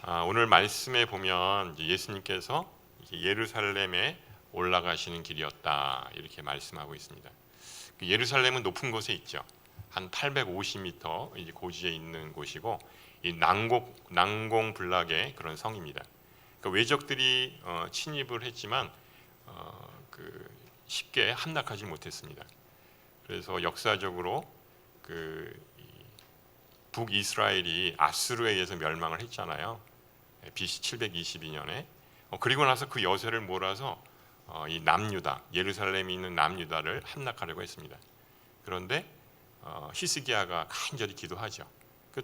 오늘 말씀에 보면 이제 예수님께서 이제 예루살렘에 올라가시는 길이었다 이렇게 말씀하고 있습니다. 예루살렘은 높은 곳에 있죠. 한 850m 이제 고지에 있는 곳이고 이 난공불락의 그런 성입니다. 그러니까 외적들이 침입을 했지만 쉽게 함락하지 못했습니다. 그래서 역사적으로 북이스라엘이 아수르에 의해서 멸망을 했잖아요. BC 722년에. 그리고 나서 그 여세를 몰아서 이 남유다, 예루살렘에 있는 남유다를 함락하려고 했습니다. 그런데 히스기야가 간절히 기도하죠.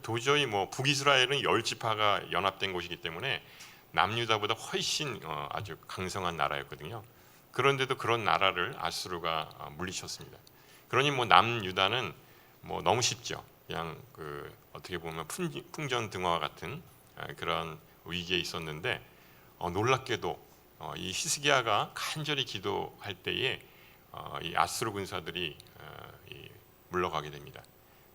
도저히 북이스라엘은 10지파가 연합된 곳이기 때문에 남유다보다 훨씬 아주 강성한 나라였거든요. 그런데도 그런 나라를 아수르가 물리쳤습니다. 그러니 남유다는 너무 쉽죠. 그냥 어떻게 보면 풍전등화와 같은 그런 위기에 있었는데 놀랍게도 이 히스기야가 간절히 기도할 때에 이 아수르 군사들이 물러가게 됩니다.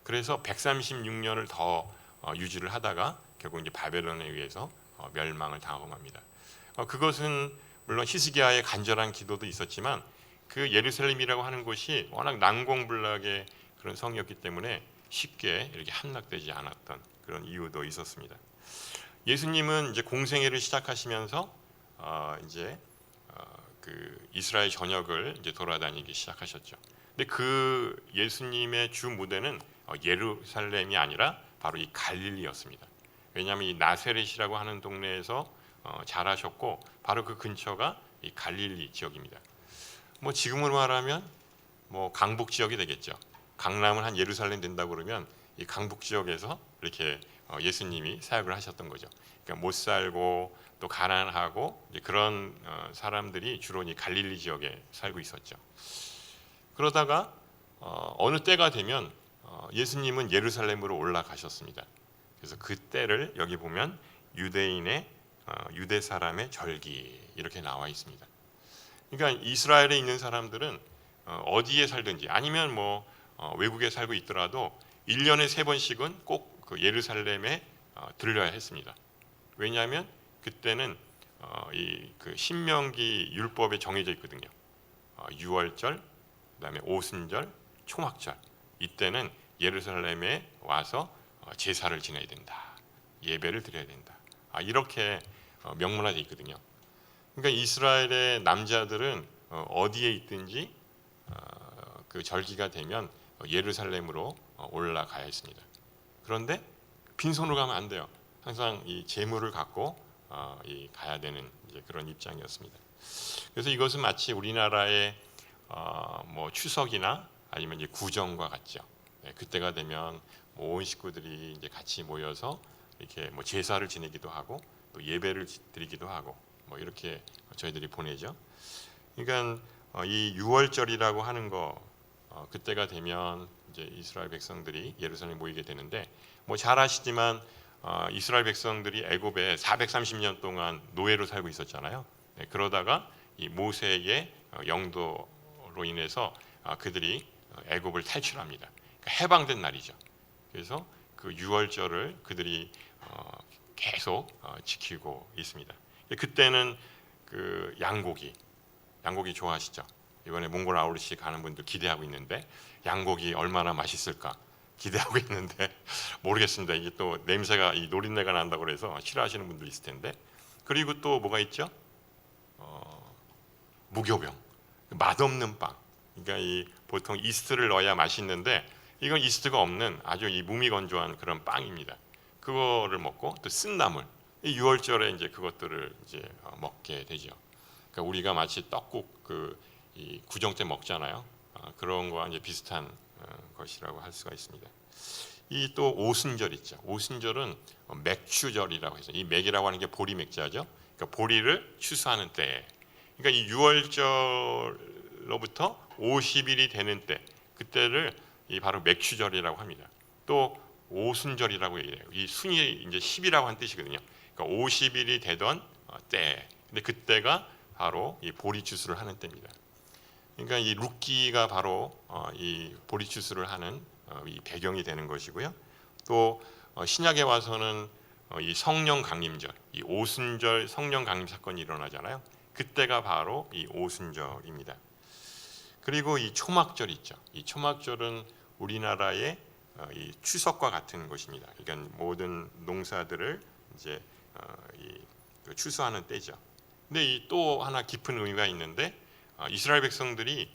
그래서 136년을 더 유지를 하다가 결국 이제 바벨론에 의해서 멸망을 당합니다. 그것은 물론 히스기야의 간절한 기도도 있었지만 그 예루살렘이라고 하는 곳이 워낙 난공불락의 그런 성이었기 때문에 쉽게 이렇게 함락되지 않았던 그런 이유도 있었습니다. 예수님은 이제 공생애를 시작하시면서 이스라엘 전역을 이제 돌아다니기 시작하셨죠. 근데 그 예수님의 주 무대는 예루살렘이 아니라 바로 이 갈릴리였습니다. 왜냐하면 이 나세렛이라고 하는 동네에서 자라셨고 바로 그 근처가 이 갈릴리 지역입니다. 지금으로 말하면 강북 지역이 되겠죠. 강남은 한 예루살렘 된다고 그러면 이 강북 지역에서 이렇게 예수님이 사역을 하셨던 거죠. 그러니까 못 살고 또 가난하고 그런 사람들이 주로 이 갈릴리 지역에 살고 있었죠. 그러다가 어느 때가 되면 예수님은 예루살렘으로 올라가셨습니다. 그래서 그 때를 여기 보면 유대 사람의 절기 이렇게 나와 있습니다. 그러니까 이스라엘에 있는 사람들은 어디에 살든지 아니면 외국에 살고 있더라도 1년에 3번씩은 꼭 그 예루살렘에 들려야 했습니다. 왜냐하면 그때는 그 신명기 율법에 정해져 있거든요. 유월절, 그다음에 오순절, 초막절 이때는 예루살렘에 와서 제사를 지내야 된다. 예배를 드려야 된다. 이렇게 명문화되어 있거든요. 그러니까 이스라엘의 남자들은 어디에 있든지 그 절기가 되면 예루살렘으로 올라가야 했습니다. 그런데 빈손으로 가면 안 돼요. 항상 이 제물을 갖고 가야 되는 이제 그런 입장이었습니다. 그래서 이것은 마치 우리나라의 추석이나 아니면 이제 구정과 같죠. 그때가 되면 온 식구들이 이제 같이 모여서 이렇게 제사를 지내기도 하고 또 예배를 드리기도 하고 이렇게 저희들이 보내죠. 그러니까 이 유월절이라고 하는 거 그때가 되면 이제 이스라엘 백성들이 예루살렘에 모이게 되는데 잘 아시지만 이스라엘 백성들이 애굽에 430년 동안 노예로 살고 있었잖아요. 그러다가 이 모세의 영도로 인해서 그들이 애굽을 탈출합니다. 그러니까 해방된 날이죠. 그래서 그 유월절을 그들이 계속 지키고 있습니다. 그때는 그 양고기 좋아하시죠? 이번에 몽골 아우르시 가는 분들 기대하고 있는데 양고기 얼마나 맛있을까 기대하고 있는데 모르겠습니다. 이게 또 냄새가 이 노린내가 난다고 그래서 싫어하시는 분도 있을 텐데. 그리고 또 뭐가 있죠? 무교병, 맛없는 빵. 그러니까 보통 이스트를 넣어야 맛있는데 이건 이스트가 없는 아주 이 무미건조한 그런 빵입니다. 그거를 먹고 또 쓴나물. 이 6월절에 이제 그것들을 이제 먹게 되죠. 그러니까 우리가 마치 떡국 이 구정 때 먹잖아요. 그런 거와 이제 비슷한 것이라고 할 수가 있습니다. 이 또 오순절 있죠. 오순절은 맥추절이라고 해서 이 맥이라고 하는 게 보리 맥자죠. 그러니까 보리를 추수하는 때. 그러니까 이 6월절로부터 50일이 되는 때, 그때를 바로 맥추절이라고 합니다. 또 오순절이라고 얘기해요. 이 순이 이제 10이라고 한 뜻이거든요. 그러니까 50일이 되던 때. 근데 그때가 바로 이 보리 추수를 하는 때입니다. 그러니까 이 룻기가 바로 이 보리 추수를 하는 이 배경이 되는 것이고요. 또 신약에 와서는 이 성령 강림절, 이 오순절 성령 강림 사건이 일어나잖아요. 그때가 바로 이 오순절입니다. 그리고 이 초막절 있죠. 이 초막절은 우리나라의 이 추석과 같은 것입니다. 그러니까 모든 농사들을 이제 그 추수하는 때죠. 근데 이 또 하나 깊은 의미가 있는데 이스라엘 백성들이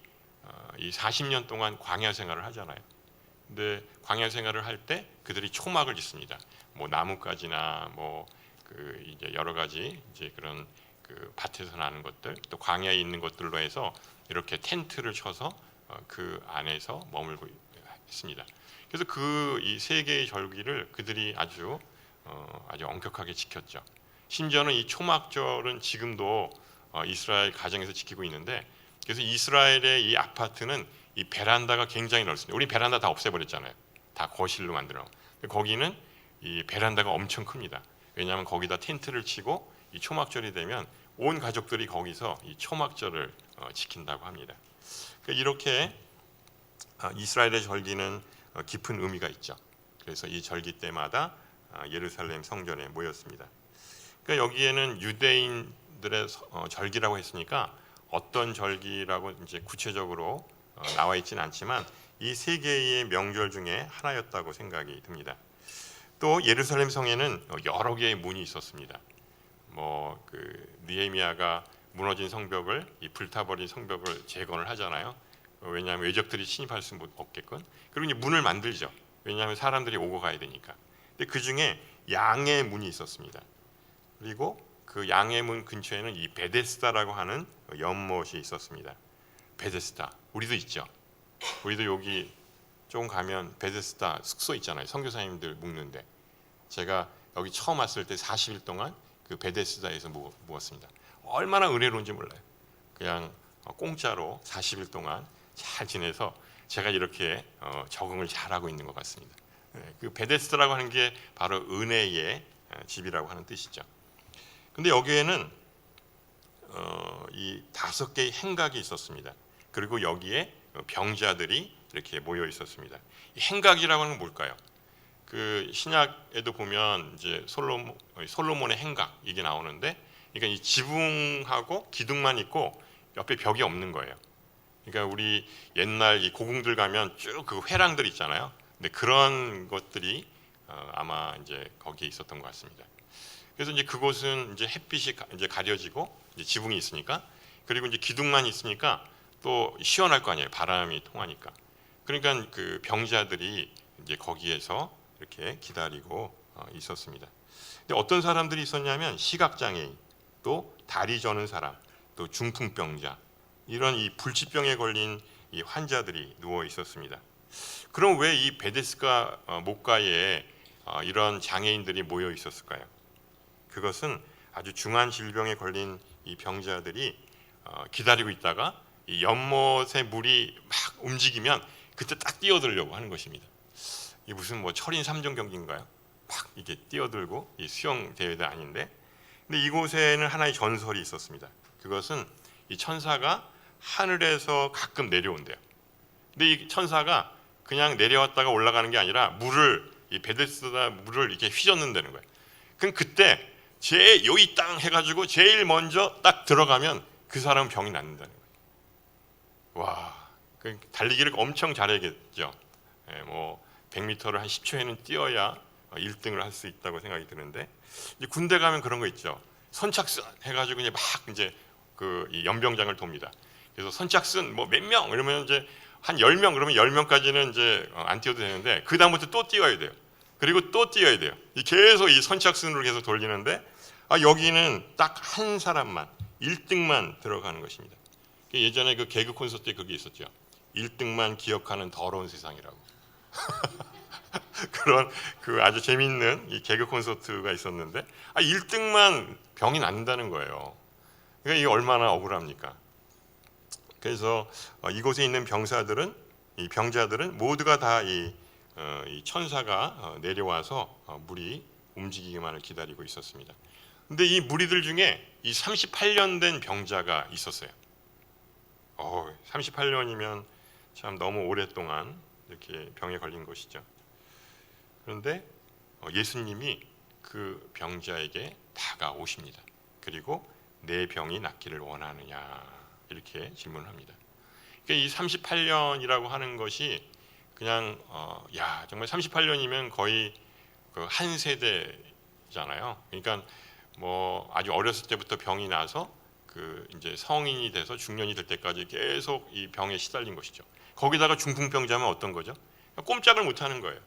이 40년 동안 광야 생활을 하잖아요. 근데 광야 생활을 할 때 그들이 초막을 짓습니다. 뭐 나뭇가지나 뭐 그 이제 여러 가지 이제 그런 그 밭에서 나는 것들, 또 광야에 있는 것들로 해서 이렇게 텐트를 쳐서 그 안에서 머물고 있습니다. 그래서 그 이 세 개의 절기를 그들이 아주 엄격하게 지켰죠. 심지어는 이 초막절은 지금도 이스라엘 가정에서 지키고 있는데, 그래서 이스라엘의 이 아파트는 이 베란다가 굉장히 넓습니다. 우리 베란다 다 없애버렸잖아요. 다 거실로 만들어. 거기는 이 베란다가 엄청 큽니다. 왜냐하면 거기다 텐트를 치고 이 초막절이 되면 온 가족들이 거기서 이 초막절을 지킨다고 합니다. 이렇게 이스라엘의 절기는 깊은 의미가 있죠. 그래서 이 절기 때마다 예루살렘 성전에 모였습니다. 그러니까 여기에는 유대인들의 절기라고 했으니까 어떤 절기라고 이제 구체적으로 나와 있지는 않지만 이 세 개의 명절 중에 하나였다고 생각이 듭니다. 또 예루살렘 성에는 여러 개의 문이 있었습니다. 뭐 그 느헤미야가 무너진 성벽을, 이 불타버린 성벽을 재건을 하잖아요. 왜냐하면 외적들이 침입할 수 없게끔. 그리고 이제 문을 만들죠. 왜냐하면 사람들이 오고 가야 되니까. 근데 그 중에 양의 문이 있었습니다. 그리고 그 양의 문 근처에는 이 베데스다라고 하는 연못이 있었습니다. 베데스다, 우리도 있죠. 우리도 여기 조금 가면 베데스다 숙소 있잖아요. 선교사님들 묵는데. 제가 여기 처음 왔을 때 40일 동안 그 베데스다에서 묵었습니다. 얼마나 은혜로운지 몰라요. 그냥 공짜로 40일 동안 잘 지내서 제가 이렇게 적응을 잘하고 있는 것 같습니다. 그 베데스다라고 하는 게 바로 은혜의 집이라고 하는 뜻이죠. 근데 여기에는 이 5개의 행각이 있었습니다. 그리고 여기에 병자들이 이렇게 모여 있었습니다. 이 행각이라고 하는 건 뭘까요? 그 신약에도 보면 이제 솔로몬의 행각 이게 나오는데, 그러니까 이 지붕하고 기둥만 있고 옆에 벽이 없는 거예요. 그러니까 우리 옛날 이 고궁들 가면 쭉 그 회랑들 있잖아요. 근데 그런 것들이 아마 이제 거기에 있었던 것 같습니다. 그래서 이제 그곳은 이제 햇빛이 이제 가려지고 이제 지붕이 있으니까, 그리고 이제 기둥만 있으니까 또 시원할 거 아니에요. 바람이 통하니까. 그러니까 그 병자들이 이제 거기에서 이렇게 기다리고 있었습니다. 근데 어떤 사람들이 있었냐면 시각장애인, 또 다리 저는 사람, 또 중풍병자, 이런 이 불치병에 걸린 이 환자들이 누워 있었습니다. 그럼 왜 이 베데스다 목가에 이런 장애인들이 모여 있었을까요? 그것은 아주 중한 질병에 걸린 이 병자들이 기다리고 있다가 이 연못의 물이 막 움직이면 그때 딱 뛰어들려고 하는 것입니다. 이 무슨 뭐 철인 3종 경기인가요? 막 이게 뛰어들고, 이 수영 대회도 아닌데. 근데 이곳에는 하나의 전설이 있었습니다. 그것은 이 천사가 하늘에서 가끔 내려온대요. 근데 이 천사가 그냥 내려왔다가 올라가는 게 아니라 이 베데스다 물을 이렇게 휘젓는다는 거예요. 그럼 그때 제일 여기 땅 해가지고 제일 먼저 딱 들어가면 그 사람은 병이 낫는다는 거예요. 와, 그 달리기를 엄청 잘해야겠죠. 뭐 100m를 한 10초에는 뛰어야 1등을 할 수 있다고 생각이 드는데, 이제 군대 가면 그런 거 있죠. 선착순 해가지고 이제 막 이제 그 연병장을 돕니다. 그래서 선착순 뭐 몇 명 이러면 이제 한 10명, 그러면 10명까지는 이제 안 뛰어도 되는데 그 다음부터 또 뛰어야 돼요. 그리고 또 뛰어야 돼요. 계속 이 선착순으로 계속 돌리는데 여기는 딱 한 사람만 1등만 들어가는 것입니다. 예전에 그 개그 콘서트에 그게 있었죠. 1등만 기억하는 더러운 세상이라고. 그런 그 아주 재밌는 이 개그 콘서트가 있었는데 1등만 병이 낫는다는 거예요. 그러니까 이게 얼마나 억울합니까? 그래서 이곳에 있는 이 병자들은 모두가 다 이 천사가 내려와서 물이 움직이기만을 기다리고 있었습니다. 근데 이 무리들 중에 이 38년 된 병자가 있었어요. 38년이면 참 너무 오랫동안 이렇게 병에 걸린 것이죠. 그런데 예수님이 그 병자에게 다가오십니다. 그리고 내 병이 낫기를 원하느냐 이렇게 질문을 합니다. 그러니까 이 38년이라고 하는 것이 그냥 정말 38년이면 거의 그 한 세대잖아요. 그러니까 뭐 아주 어렸을 때부터 병이 나서 그 이제 성인이 돼서 중년이 될 때까지 계속 이 병에 시달린 것이죠. 거기다가 중풍병자면 어떤 거죠? 꼼짝을 못 하는 거예요.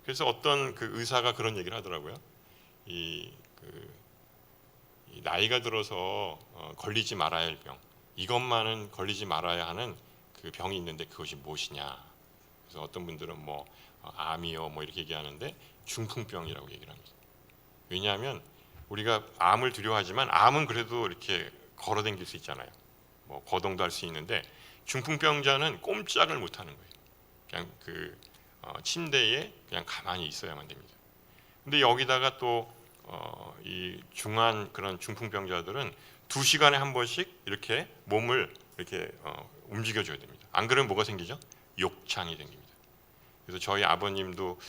그래서 어떤 그 의사가 그런 얘기를 하더라고요. 이 나이가 들어서 걸리지 말아야 할 병, 이것만은 걸리지 말아야 하는 그 병이 있는데 그것이 무엇이냐. 그래서 어떤 분들은 뭐 암이요 뭐 이렇게 얘기하는데 중풍병이라고 얘기를 합니다. 왜냐하면 우리가 암을 두려워하지만 암은 그래도 이렇게 걸어다닐 수 있잖아요. 뭐 거동도 할 수 있는데 중풍병자는 꼼짝을 못 하는 거예요. 그냥 그 침대에 그냥 가만히 있어야만 됩니다. 근데 여기다가 또 이 중한 그런 중풍병자들은 2시간에 한 번씩 이렇게 몸을 이렇게 움직여줘야 됩니다. 안 그러면 뭐가 생기죠? 욕창이 생깁니다. 그래서 저희 아버님도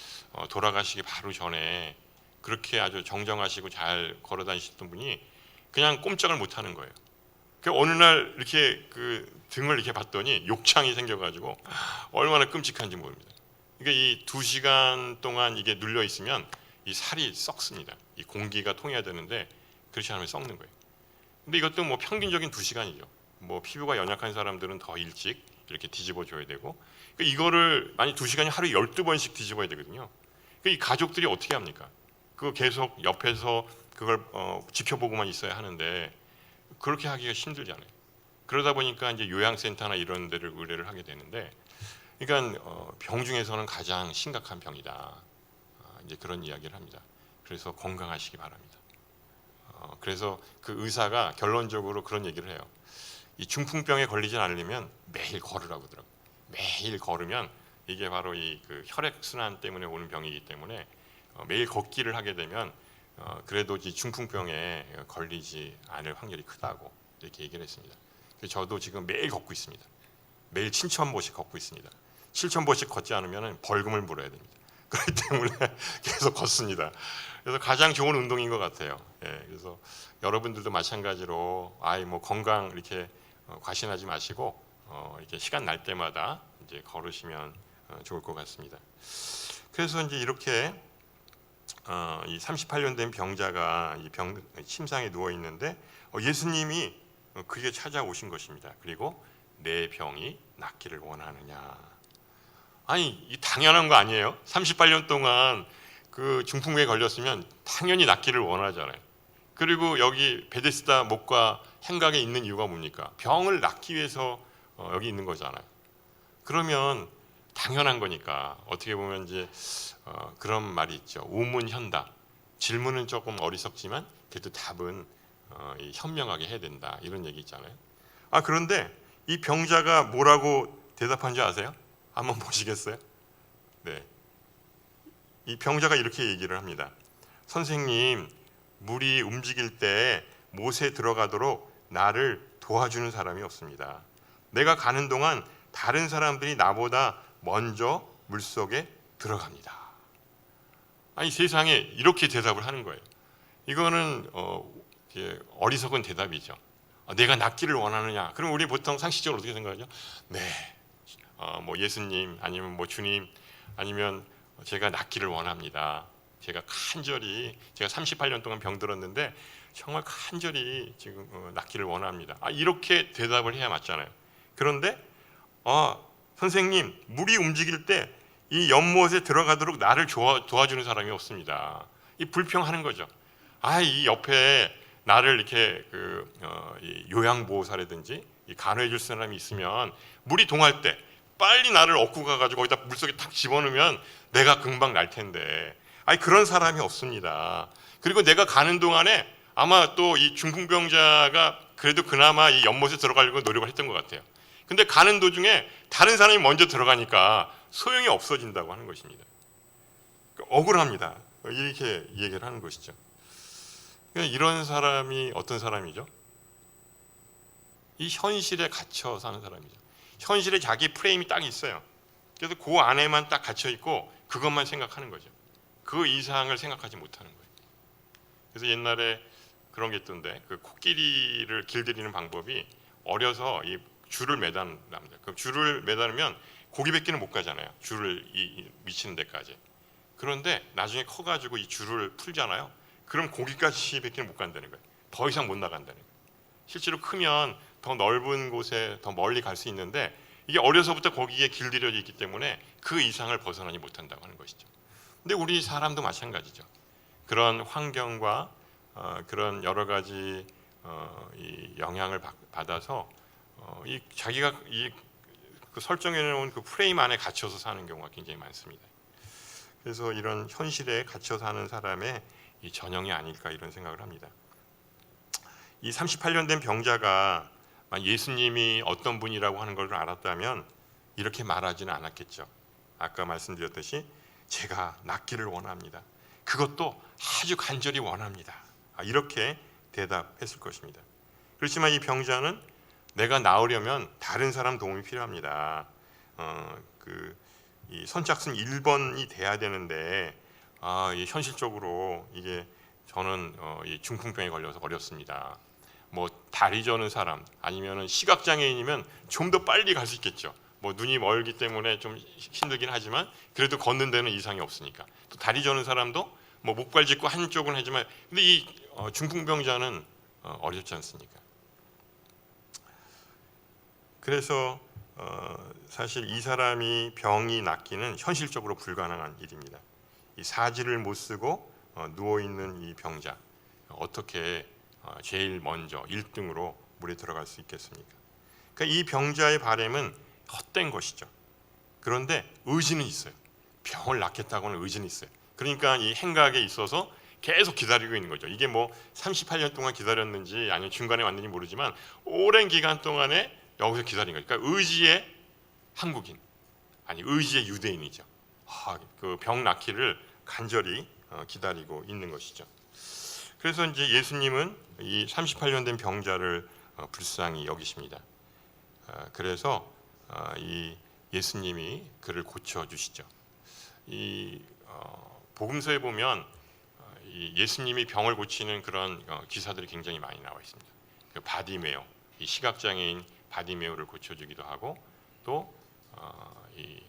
돌아가시기 바로 전에 그렇게 아주 정정하시고 잘 걸어다니셨던 분이 그냥 꼼짝을 못 하는 거예요. 그 어느 날 이렇게 그 등을 이렇게 봤더니 욕창이 생겨가지고 얼마나 끔찍한지 모릅니다. 그러니까 이 2시간 동안 이게 눌려 있으면 이 살이 썩습니다. 이 공기가 통해야 되는데 그렇지 않으면 썩는 거예요. 근데 이것도 뭐 평균적인 2시간이죠. 뭐 피부가 연약한 사람들은 더 일찍 이렇게 뒤집어 줘야 되고, 그러니까 이거를 만약 2시간이 하루에 12번씩 뒤집어야 되거든요. 그러니까 이 가족들이 어떻게 합니까? 그거 계속 옆에서 그걸 지켜보고만 있어야 하는데 그렇게 하기가 힘들잖아요. 그러다 보니까 이제 요양센터나 이런 데를 의뢰를 하게 되는데, 그러니까 병 중에서는 가장 심각한 병이다. 이제 그런 이야기를 합니다. 그래서 건강하시기 바랍니다. 그래서 그 의사가 결론적으로 그런 얘기를 해요. 이 중풍병에 걸리지 않으려면 매일 걸으라고 하더라고요. 매일 걸으면 이게 바로 이 그 혈액 순환 때문에 오는 병이기 때문에 매일 걷기를 하게 되면 그래도 이 중풍병에 걸리지 않을 확률이 크다고 이렇게 얘기를 했습니다. 그래서 저도 지금 매일 걷고 있습니다. 매일 7,000보씩 걷고 있습니다. 7,000보씩 걷지 않으면 벌금을 물어야 됩니다. 그렇기 때문에 계속 걷습니다. 그래서 가장 좋은 운동인 것 같아요. 예, 그래서 여러분들도 마찬가지로 뭐 건강 이렇게 과신하지 마시고 이렇게 시간 날 때마다 이제 걸으시면 좋을 것 같습니다. 그래서 이제 이렇게 이 38년 된 병자가 이 침상에 누워 있는데 예수님이 그에게 찾아오신 것입니다. 그리고 내 병이 낫기를 원하느냐. 아니, 이 당연한 거 아니에요? 38년 동안 그 중풍에 걸렸으면 당연히 낫기를 원하잖아요. 그리고 여기 베데스다 목과 행각에 있는 이유가 뭡니까? 병을 낫기 위해서 여기 있는 거잖아요. 그러면 당연한 거니까 어떻게 보면 이제 그런 말이 있죠. 우문현답. 질문은 조금 어리석지만 그래도 답은 현명하게 해야 된다. 이런 얘기 있잖아요. 그런데 이 병자가 뭐라고 대답한 줄 아세요? 한번 보시겠어요? 네. 이 병자가 이렇게 얘기를 합니다. 선생님, 물이 움직일 때 못에 들어가도록 나를 도와주는 사람이 없습니다. 내가 가는 동안 다른 사람들이 나보다 먼저 물속에 들어갑니다. 아니, 세상에 이렇게 대답을 하는 거예요. 이거는 어리석은 대답이죠. 내가 낫기를 원하느냐? 그럼 우리 보통 상식적으로 어떻게 생각하죠? 네, 뭐 예수님 아니면 뭐 주님 아니면 제가 낫기를 원합니다. 제가 간절히 제가 38년 동안 병들었는데 정말 간절히 지금 낫기를 원합니다. 이렇게 대답을 해야 맞잖아요. 그런데 선생님, 물이 움직일 때 이 연못에 들어가도록 나를 도와주는 사람이 없습니다. 이 불평하는 거죠. 이 옆에 나를 이렇게 요양보호사라든지 간호해 줄 사람이 있으면 물이 동할 때 빨리 나를 얻고 가가지고 거기다 물속에 탁 집어넣으면 내가 금방 날 텐데 그런 사람이 없습니다. 그리고 내가 가는 동안에 아마 또 이 중풍병자가 그래도 그나마 이 연못에 들어가려고 노력을 했던 것 같아요. 근데 가는 도중에 다른 사람이 먼저 들어가니까 소용이 없어진다고 하는 것입니다. 억울합니다. 이렇게 얘기를 하는 것이죠. 이런 사람이 어떤 사람이죠? 이 현실에 갇혀 사는 사람이죠. 현실에 자기 프레임이 딱 있어요. 그래서 그 안에만 딱 갇혀 있고 그것만 생각하는 거죠. 그 이상을 생각하지 못하는 거예요. 그래서 옛날에 그런 게 있던데 그 코끼리를 길들이는 방법이 어려서 이 줄을 매단답니다. 그 줄을 매다면 고기밖에는 못 가잖아요. 줄을 미치는 데까지. 그런데 나중에 커가지고 이 줄을 풀잖아요. 그럼 고기까지밖에 못 간다는 거예요. 더 이상 못 나간다는 거예요. 실제로 크면 더 넓은 곳에 더 멀리 갈 수 있는데 이게 어려서부터 거기에 길들여져 있기 때문에 그 이상을 벗어나지 못한다고 하는 것이죠. 근데 우리 사람도 마찬가지죠. 그런 환경과 그런 여러 가지 이 영향을 받아서 이 자기가 그 설정해 놓은 그 프레임 안에 갇혀서 사는 경우가 굉장히 많습니다. 그래서 이런 현실에 갇혀 사는 사람의 이 전형이 아닐까 이런 생각을 합니다. 이 38년 된 병자가 예수님이 어떤 분이라고 하는 걸 알았다면 이렇게 말하지는 않았겠죠. 아까 말씀드렸듯이 제가 낫기를 원합니다. 그것도 아주 간절히 원합니다. 이렇게 대답했을 것입니다. 그렇지만 이 병자는 내가 나으려면 다른 사람 도움이 필요합니다. 이 선착순 1번이 돼야 되는데 현실적으로 이게 저는 이 중풍병에 걸려서 어렵습니다. 뭐 다리 저는 사람 아니면은 시각장애인이면 좀 더 빨리 갈 수 있겠죠. 뭐 눈이 멀기 때문에 좀 힘들긴 하지만 그래도 걷는 데는 이상이 없으니까. 또 다리 저는 사람도 뭐 목발 짚고 한쪽은 하지만 근데 이 중풍병자는 어렵지 않습니까? 그래서 사실 이 사람이 병이 낫기는 현실적으로 불가능한 일입니다. 이 사지를 못 쓰고 누워 있는 이 병자 어떻게 제일 먼저 1등으로 물에 들어갈 수 있겠습니까? 그러니까 이 병자의 바람은 헛된 것이죠. 그런데 의지는 있어요. 병을 낫겠다고는 의지는 있어요. 그러니까 이 행각에 있어서 계속 기다리고 있는 거죠. 이게 뭐 38년 동안 기다렸는지 아니면 중간에 왔는지 모르지만 오랜 기간 동안에 여기서 기다린 거예요. 그러니까 의지의 한국인, 아니 의지의 유대인이죠. 그 병 낫기를 간절히 기다리고 있는 것이죠. 그래서 이제 예수님은 이 38년 된 병자를 불쌍히 여기십니다. 그래서 이 예수님이 그를 고쳐 주시죠. 이 복음서에 보면 이 예수님이 병을 고치는 그런 기사들이 굉장히 많이 나와 있습니다. 그 바디메오, 이 시각장애인 바디메오를 고쳐주기도 하고 또 이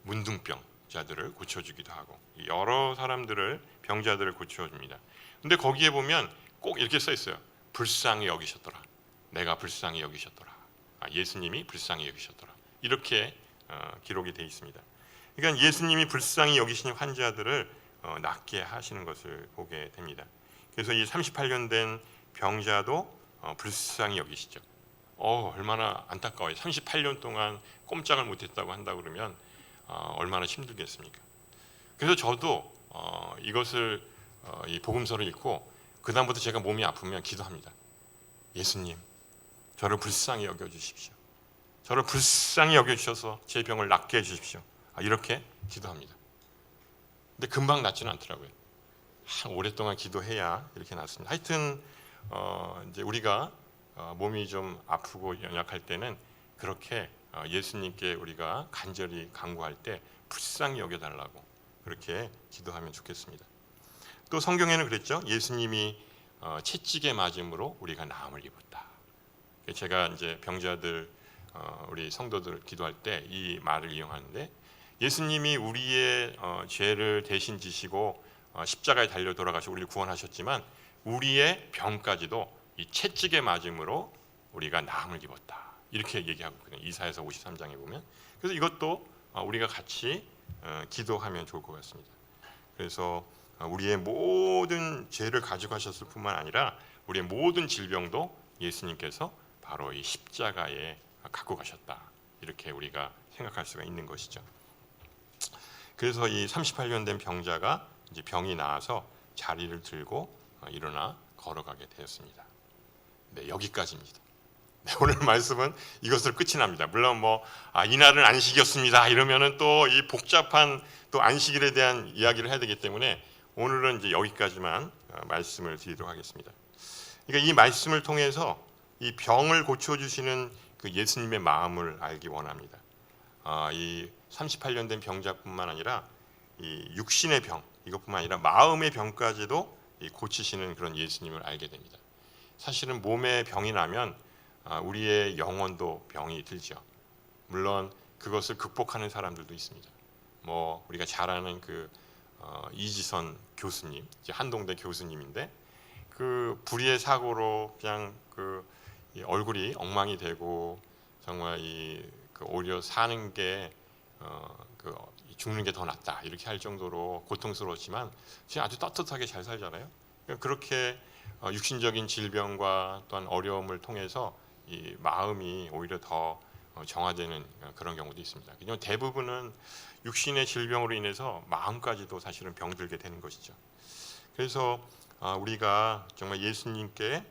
문둥병자들을 고쳐주기도 하고 여러 사람들을 병자들을 고쳐줍니다. 근데 거기에 보면 꼭 이렇게 써 있어요. 불쌍히 여기셨더라. 내가 불쌍히 여기셨더라. 예수님이 불쌍히 여기셨더라. 이렇게 기록이 되어 있습니다. 그러니까 예수님이 불쌍히 여기시는 환자들을 낫게 하시는 것을 보게 됩니다. 그래서 이 38년 된 병자도 불쌍히 여기시죠. 얼마나 안타까워요. 38년 동안 꼼짝을 못했다고 한다 그러면 얼마나 힘들겠습니까? 그래서 저도 이것을 이 복음서를 읽고 그 다음부터 제가 몸이 아프면 기도합니다. 예수님, 저를 불쌍히 여겨주십시오. 저를 불쌍히 여겨주셔서 제 병을 낫게 해주십시오. 이렇게 기도합니다. 근데 금방 낫지는 않더라고요. 오랫동안 기도해야 이렇게 낫습니다. 하여튼 이제 우리가 몸이 좀 아프고 연약할 때는 그렇게 예수님께 우리가 간절히 간구할 때 불쌍히 여겨달라고 그렇게 기도하면 좋겠습니다. 또 성경에는 그랬죠. 예수님이 채찍에 맞음으로 우리가 나음을 입었다. 제가 이제 병자들 우리 성도들 기도할 때 이 말을 이용하는데 예수님이 우리의 죄를 대신 지시고 십자가에 달려 돌아가시고 우리를 구원하셨지만 우리의 병까지도 이 채찍에 맞음으로 우리가 나음을 입었다. 이렇게 얘기하고 있거든요. 이사야서 53장에 보면. 그래서 이것도 우리가 같이 기도하면 좋을 것 같습니다. 그래서 우리의 모든 죄를 가져가셨을 뿐만 아니라 우리의 모든 질병도 예수님께서 바로 이 십자가에 갖고 가셨다. 이렇게 우리가 생각할 수가 있는 것이죠. 그래서 이 38년 된 병자가 이제 병이 나아서 자리를 들고 일어나 걸어가게 되었습니다. 네, 여기까지입니다. 네, 오늘 말씀은 이것으로 끝이 납니다. 물론 이날은 안식이었습니다. 이러면은 또 이 복잡한 또 안식일에 대한 이야기를 해야 되기 때문에 오늘은 이제 여기까지만 말씀을 드리도록 하겠습니다. 그러니까 이 말씀을 통해서 이 병을 고쳐주시는 그 예수님의 마음을 알기 원합니다. 이 38년 된 병자뿐만 아니라 이 육신의 병 이것뿐만 아니라 마음의 병까지도 고치시는 그런 예수님을 알게 됩니다. 사실은 몸에 병이 나면 우리의 영혼도 병이 들죠. 물론 그것을 극복하는 사람들도 있습니다. 뭐 우리가 잘 아는 이지선 교수님, 이제 한동대 교수님인데 그 불의의 사고로 그냥 이 얼굴이 엉망이 되고 정말 오히려 사는 게 죽는 게 더 낫다 이렇게 할 정도로 고통스러웠지만 지금 아주 떳떳하게 잘 살잖아요. 그렇게 육신적인 질병과 또한 어려움을 통해서 이 마음이 오히려 더 정화되는 그런 경우도 있습니다. 그냥 대부분은 육신의 질병으로 인해서 마음까지도 사실은 병들게 되는 것이죠. 그래서 우리가 정말 예수님께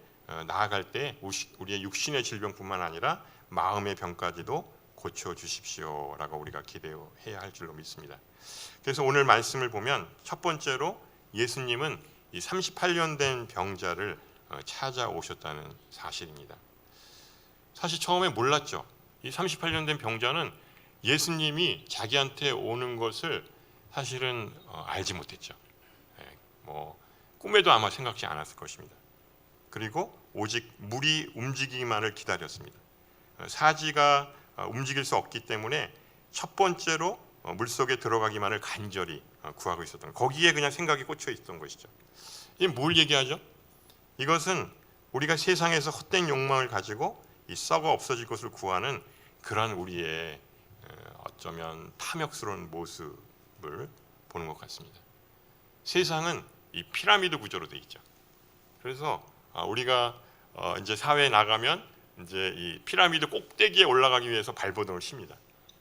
나아갈 때 우리의 육신의 질병뿐만 아니라 마음의 병까지도 고쳐 주십시오라고 우리가 기대해야 할 줄로 믿습니다. 그래서 오늘 말씀을 보면 첫 번째로 예수님은 이 38년 된 병자를 찾아오셨다는 사실입니다. 사실 처음에 몰랐죠. 이 38년 된 병자는 예수님이 자기한테 오는 것을 사실은 알지 못했죠. 뭐 꿈에도 아마 생각지 않았을 것입니다. 그리고 오직 물이 움직이기만을 기다렸습니다. 사지가 움직일 수 없기 때문에 첫 번째로 물속에 들어가기만을 간절히 구하고 있었던, 거기에 그냥 생각이 꽂혀 있었던 것이죠. 이게 뭘 얘기하죠? 이것은 우리가 세상에서 헛된 욕망을 가지고 이 썩어 없어질 것을 구하는 그런 우리의 어쩌면 탐욕스러운 모습을 보는 것 같습니다. 세상은 이 피라미드 구조로 돼 있죠. 그래서 우리가 이제 사회에 나가면 이제 이 피라미드 꼭대기에 올라가기 위해서 발버둥을 칩니다.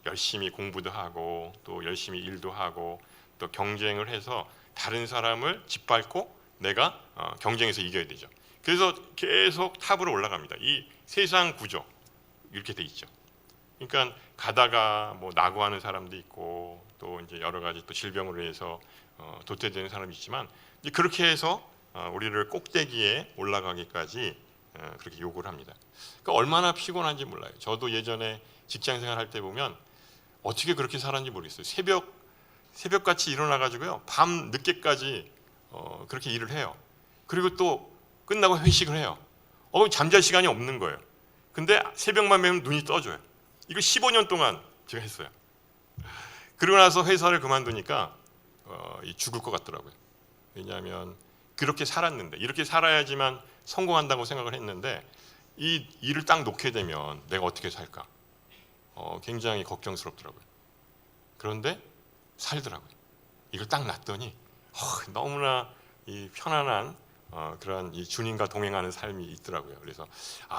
열심히 공부도 하고 또 열심히 일도 하고 또 경쟁을 해서 다른 사람을 짓밟고 내가 경쟁에서 이겨야 되죠. 그래서 계속 탑으로 올라갑니다. 이 세상 구조 이렇게 돼 있죠. 그러니까 가다가 뭐 낙오하는 사람도 있고 또 이제 여러 가지 또 질병으로 해서 도태되는 사람이 있지만 이제 그렇게 해서 우리를 꼭대기에 올라가기까지 그렇게 요구를 합니다. 그러니까 얼마나 피곤한지 몰라요. 저도 예전에 직장생활 할 때 보면 어떻게 그렇게 살았는지 모르겠어요. 새벽같이 일어나 가지고요 밤 늦게까지 그렇게 일을 해요. 그리고 또 끝나고 회식을 해요. 잠잘 시간이 없는 거예요. 근데 새벽만 되면 눈이 떠져요. 이거 15년 동안 제가 했어요. 그러고 나서 회사를 그만두니까 죽을 것 같더라고요. 왜냐하면 그렇게 살았는데, 이렇게 살아야지만 성공한다고 생각을 했는데 이 일을 딱 놓게 되면 내가 어떻게 살까 굉장히 걱정스럽더라고요. 그런데 살더라고요. 이걸 딱 놨더니 너무나 이 편안한 그런 이 주님과 동행하는 삶이 있더라고요. 그래서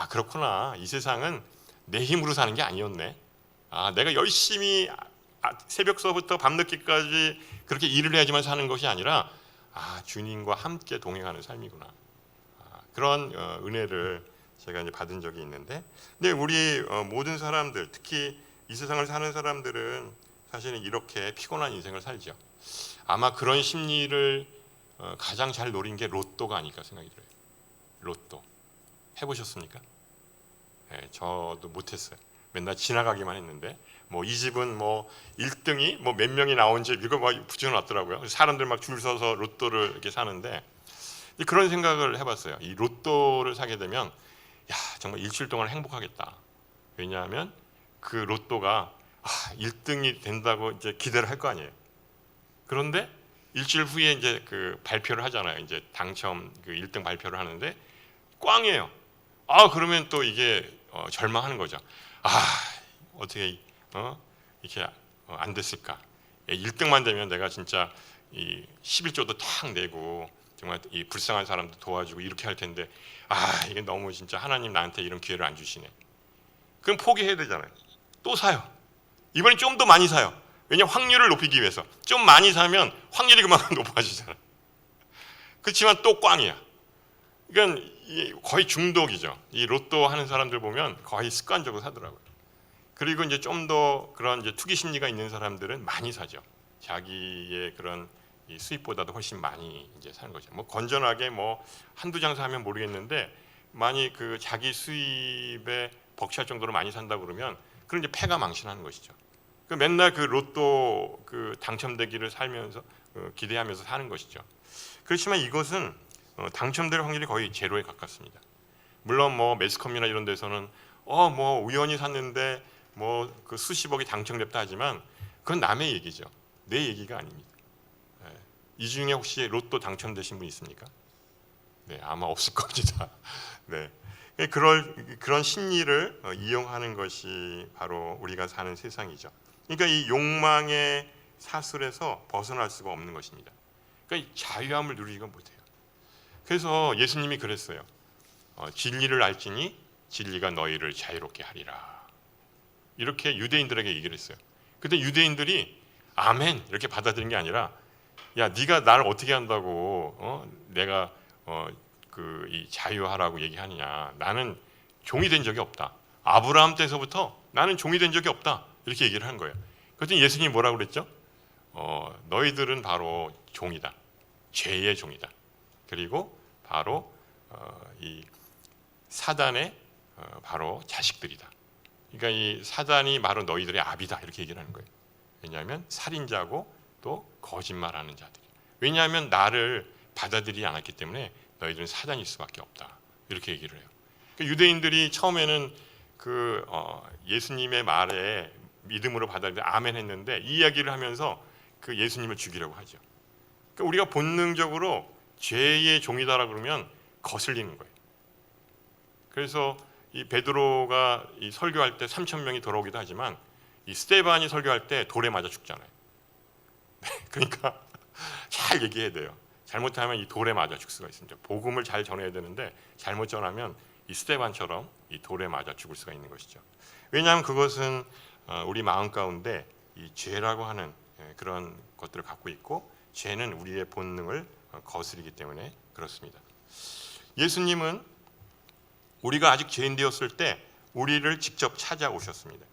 그렇구나, 이 세상은 내 힘으로 사는 게 아니었네. 내가 열심히 새벽서부터 밤늦게까지 그렇게 일을 해야지만 사는 것이 아니라 주님과 함께 동행하는 삶이구나. 그런 은혜를 제가 이제 받은 적이 있는데, 근데 우리 모든 사람들, 특히 이 세상을 사는 사람들은 사실은 이렇게 피곤한 인생을 살죠. 아마 그런 심리를 가장 잘 노린 게 로또가 아닐까 생각이 들어요. 로또 해보셨습니까? 네, 저도 못했어요. 맨날 지나가기만 했는데 뭐 이 집은 뭐 1등이 뭐 몇 명이 나온 집 이거 막 붙여놨더라고요. 사람들 막 줄 서서 로또를 이렇게 사는데 그런 생각을 해봤어요. 이 로또를 사게 되면 정말 일주일 동안 행복하겠다. 왜냐하면 그 로또가 1등이 된다고 이제 기대를 할 거 아니에요. 그런데 일주일 후에 이제 그 발표를 하잖아요. 이제 당첨 그 1등 발표를 하는데 꽝이에요. 그러면 또 이게 절망하는 거죠. 어떻게 이렇게 안 됐을까? 1등만 되면 내가 진짜 이 11조도 탁 내고 정말 이 불쌍한 사람도 도와주고 이렇게 할 텐데 이게 너무 진짜 하나님 나한테 이런 기회를 안 주시네. 그럼 포기해야 되잖아요. 또 사요. 이번엔 좀 더 많이 사요. 왜냐하면 확률을 높이기 위해서. 좀 많이 사면 확률이 그만큼 높아지잖아요. 그렇지만 또 꽝이야. 그러니까 거의 중독이죠. 이 로또 하는 사람들 보면 거의 습관적으로 사더라고요. 그리고 이제 좀 더 그런 이제 투기 심리가 있는 사람들은 많이 사죠. 자기의 그런 이 수입보다도 훨씬 많이 이제 사는 거죠. 뭐 건전하게 뭐 한두 장 사면 모르겠는데 많이 그 자기 수입에 벅찰 정도로 많이 산다 그러면 그런 이제 패가 망신하는 것이죠. 그 맨날 그 로또 그 당첨되기를 살면서 기대하면서 사는 것이죠. 그렇지만 이것은 당첨될 확률이 거의 제로에 가깝습니다. 물론 뭐 매스컴이나 이런 데서는 뭐 우연히 샀는데 뭐 그 수십억이 당첨됐다 하지만 그건 남의 얘기죠. 내 얘기가 아닙니다. 이 중에 혹시 로또 당첨되신 분 있습니까? 네, 아마 없을 겁니다. 네, 그런 심리를 이용하는 것이 바로 우리가 사는 세상이죠. 그러니까 이 욕망의 사슬에서 벗어날 수가 없는 것입니다. 그러니까 이 자유함을 누리지가 못해요. 그래서 예수님이 그랬어요. 진리를 알지니 진리가 너희를 자유롭게 하리라. 이렇게 유대인들에게 얘기를 했어요. 근데 유대인들이 아멘 이렇게 받아들인 게 아니라 야 네가 나를 어떻게 한다고 내가 이 자유하라고 얘기하느냐. 나는 종이 된 적이 없다. 아브라함 때서부터 나는 종이 된 적이 없다. 이렇게 얘기를 한 거예요. 그랬더니 예수님이 뭐라고 그랬죠? 너희들은 바로 종이다. 죄의 종이다. 그리고 바로 이 사단의 바로 자식들이다. 그러니까 이 사단이 바로 너희들의 아비다. 이렇게 얘기를 하는 거예요. 왜냐하면 살인자고 또 거짓말하는 자들. 왜냐하면 나를 받아들이지 않았기 때문에 너희들은 사단일 수밖에 없다. 이렇게 얘기를 해요. 그러니까 유대인들이 처음에는 예수님의 말에 믿음으로 받아들여 아멘 했는데 이 이야기를 하면서 그 예수님을 죽이려고 하죠. 그러니까 우리가 본능적으로 죄의 종이다라 그러면 거슬리는 거예요. 그래서 이 베드로가 이 설교할 때 3,000명이 돌아오기도 하지만 이 스데반이 설교할 때 돌에 맞아 죽잖아요. 그러니까 잘 얘기해야 돼요. 잘못하면 이 돌에 맞아 죽을 수가 있습니다. 복음을 잘 전해야 되는데 잘못 전하면 이 스데반처럼 이 돌에 맞아 죽을 수가 있는 것이죠. 왜냐하면 그것은 우리 마음 가운데 이 죄라고 하는 그런 것들을 갖고 있고 죄는 우리의 본능을 거스르기 때문에 그렇습니다. 예수님은 우리가 아직 죄인 되었을 때 우리를 직접 찾아오셨습니다.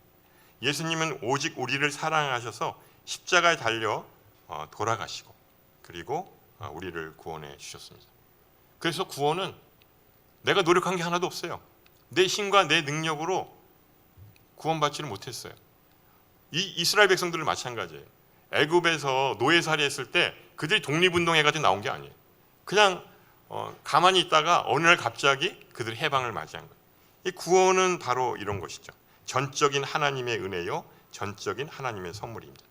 예수님은 오직 우리를 사랑하셔서 십자가에 달려 돌아가시고 그리고 우리를 구원해 주셨습니다. 그래서 구원은 내가 노력한 게 하나도 없어요. 내 힘과 내 능력으로 구원받지를 못했어요. 이 이스라엘 백성들은 마찬가지예요. 애굽에서 노예살이 했을 때 그들이 독립운동해가지고 나온 게 아니에요. 그냥 가만히 있다가 어느 날 갑자기 그들이 해방을 맞이한 거예요. 이 구원은 바로 이런 것이죠. 전적인 하나님의 은혜요, 전적인 하나님의 선물입니다.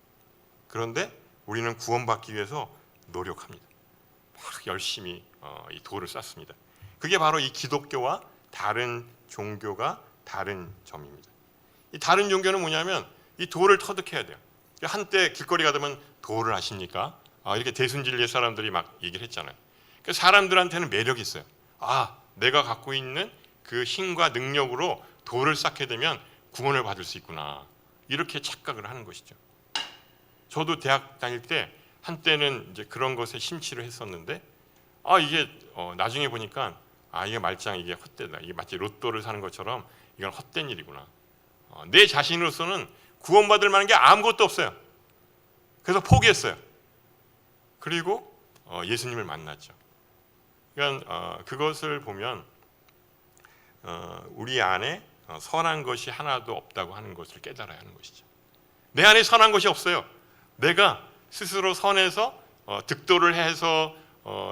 그런데 우리는 구원받기 위해서 노력합니다. 막 열심히 이 도를 쌓습니다. 그게 바로 이 기독교와 다른 종교가 다른 점입니다. 이 다른 종교는 뭐냐면 이 도를 터득해야 돼요. 한때 길거리 가다면 도를 아십니까? 이렇게 대순진리의 사람들이 막 얘기를 했잖아요. 그러니까 사람들한테는 매력이 있어요. 내가 갖고 있는 그 힘과 능력으로 도를 쌓게 되면 구원을 받을 수 있구나. 이렇게 착각을 하는 것이죠. 저도 대학 다닐 때 한때는 이제 그런 것에 심취를 했었는데 이게 나중에 보니까 이게 말짱 이게 헛되다. 이게 마치 로또를 사는 것처럼 이건 헛된 일이구나. 내 자신으로서는 구원받을 만한 게 아무것도 없어요. 그래서 포기했어요. 그리고 예수님을 만났죠. 그러니까 그것을 보면 우리 안에 선한 것이 하나도 없다고 하는 것을 깨달아야 하는 것이죠. 내 안에 선한 것이 없어요. 내가 스스로 선해서 득도를 해서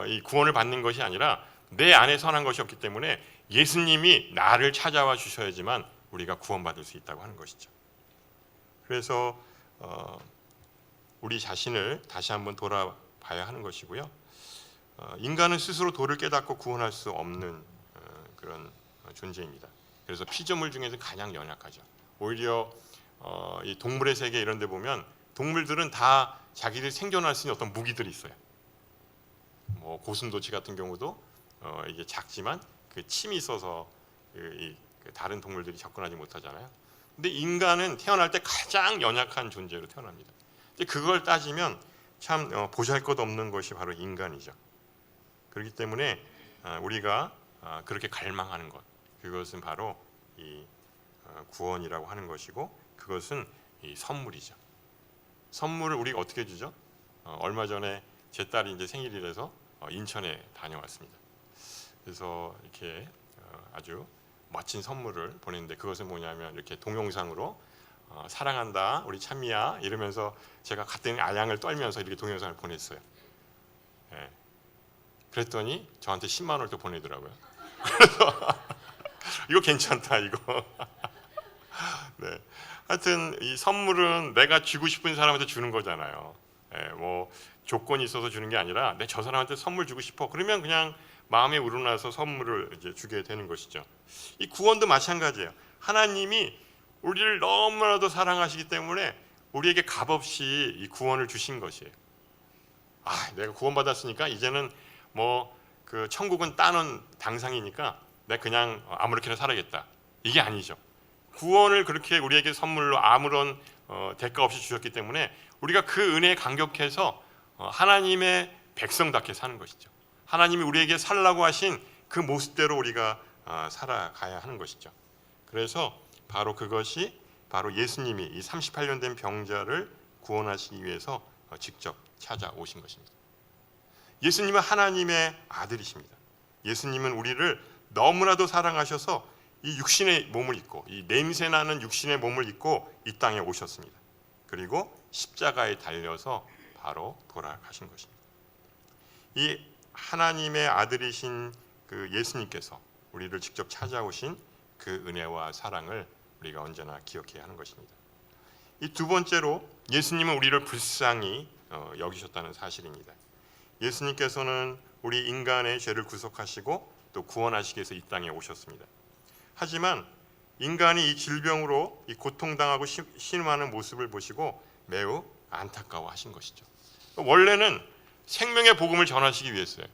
이 구원을 받는 것이 아니라 내 안에 선한 것이 없기 때문에 예수님이 나를 찾아와 주셔야지만 우리가 구원받을 수 있다고 하는 것이죠. 그래서 우리 자신을 다시 한번 돌아봐야 하는 것이고요. 인간은 스스로 도를 깨닫고 구원할 수 없는 그런 존재입니다. 그래서 피조물 중에서 가장 연약하죠. 오히려 이 동물의 세계 이런 데 보면 동물들은 다 자기들이 생존할 수 있는 어떤 무기들이 있어요. 뭐 고슴도치 같은 경우도 이게 작지만 그 침이 있어서 그 다른 동물들이 접근하지 못하잖아요. 근데 인간은 태어날 때 가장 연약한 존재로 태어납니다. 그걸 따지면 참 보잘것없는 것이 바로 인간이죠. 그렇기 때문에 우리가 그렇게 갈망하는 것, 그것은 바로 이 구원이라고 하는 것이고 그것은 이 선물이죠. 선물을 우리가 어떻게 주죠? 얼마 전에 제 딸이 이제 생일이라서 인천에 다녀왔습니다. 그래서 이렇게 아주 멋진 선물을 보냈는데 그것은 뭐냐면 이렇게 동영상으로 사랑한다 우리 찬미야 이러면서 제가 갔더니 아양을 떨면서 이렇게 동영상을 보냈어요. 예. 그랬더니 저한테 10만 원을 또 보내더라고요. 그래서 이거 괜찮다 이거. 네. 하여튼 이 선물은 내가 주고 싶은 사람한테 주는 거잖아요. 뭐 조건이 있어서 주는 게 아니라 내 저 사람한테 선물 주고 싶어. 그러면 그냥 마음에 우러나서 선물을 이제 주게 되는 것이죠. 이 구원도 마찬가지예요. 하나님이 우리를 너무나도 사랑하시기 때문에 우리에게 값없이 이 구원을 주신 것이에요. 내가 구원받았으니까 이제는 뭐 그 천국은 따놓은 당상이니까 내가 그냥 아무렇게나 살아야겠다. 이게 아니죠. 구원을 그렇게 우리에게 선물로 아무런 대가 없이 주셨기 때문에 우리가 그 은혜에 감격해서 하나님의 백성답게 사는 것이죠. 하나님이 우리에게 살라고 하신 그 모습대로 우리가 살아가야 하는 것이죠. 그래서 바로 그것이 바로 예수님이 이 38년 된 병자를 구원하시기 위해서 직접 찾아오신 것입니다. 예수님은 하나님의 아들이십니다. 예수님은 우리를 너무나도 사랑하셔서 이 육신의 몸을 입고 이 냄새나는 육신의 몸을 입고 이 땅에 오셨습니다. 그리고 십자가에 달려서 바로 돌아가신 것입니다. 이 하나님의 아들이신 그 예수님께서 우리를 직접 찾아오신 그 은혜와 사랑을 우리가 언제나 기억해야 하는 것입니다. 이 두 번째로 예수님은 우리를 불쌍히 여기셨다는 사실입니다. 예수님께서는 우리 인간의 죄를 구속하시고 또 구원하시기 위해서 이 땅에 오셨습니다. 하지만 인간이 이 질병으로 이 고통당하고 신음하는 모습을 보시고 매우 안타까워하신 것이죠. 원래는 생명의 복음을 전하시기 위해서요.